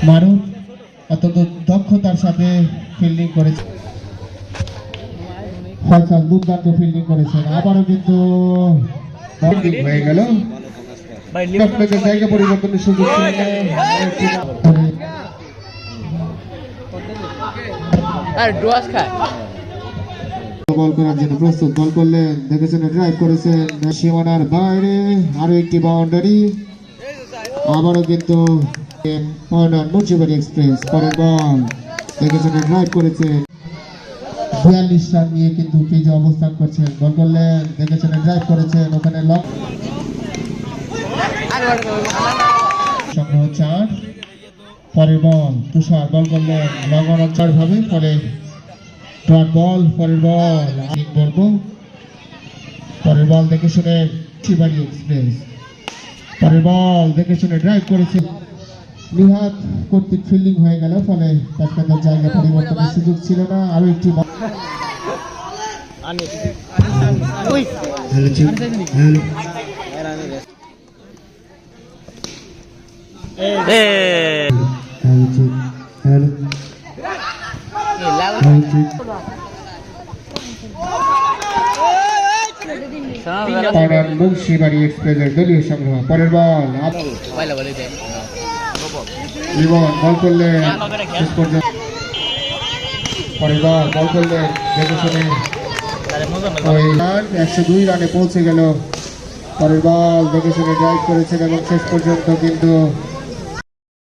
মারুফ অত্যন্ত দক্ষতার সাথে ফিল্ডিং করেছে। ফয়সাল দুর্দান্ত ফিল্ডিং করেছেন। আবারও কিন্তু হয়ে গেল। জায়গা পরিবর্তনের সুযোগ বল করার জন্য প্রস্তুত। বল করলেন, দেখেছেন ড্রাইভ করেছেন সীমানার বাইরে, আরো একটি বাউন্ডারি। আবারও কিন্তু মুন্সিবাড়ি এক্সপ্রেস পরের বল, দেখেছেন ড্রাইভ করেছেন 42 রান নিয়ে কিন্তু ক্রিজে অবস্থান করছেন। বল করলেন, দেখেছেন ড্রাইভ করেছেন, ওখানে লক সংগ্রহ 4। পরের বল তুষার বল করলেন লং অন 4 ভাবে, ফলে ডট বল। পরের বল বলব, পরের বল দেখে শুনে মুন্সিবাড়ি এক্সপ্রেস পরের বল দেখে শুনে ড্রাইভ করেছে। নিহাত কর্তৃক ফিল্ডিং হয়ে গেল, ফলে ব্যাটসম্যানদের জায়গা পরিবর্তনের সুযোগ ছিল না। আরো একটি মুন্সিবাড়ি এক্সপ্রেসের দলীয় সংগ্রহ। পরের বল বল করলেন, শেষ পর্যন্ত পরের বল বল করলেন, দেখে শুনে 102 রানে পৌঁছে গেল। পরের বল দেখে শুনে ড্রাইভ করেছেন এবং শেষ পর্যন্ত কিন্তু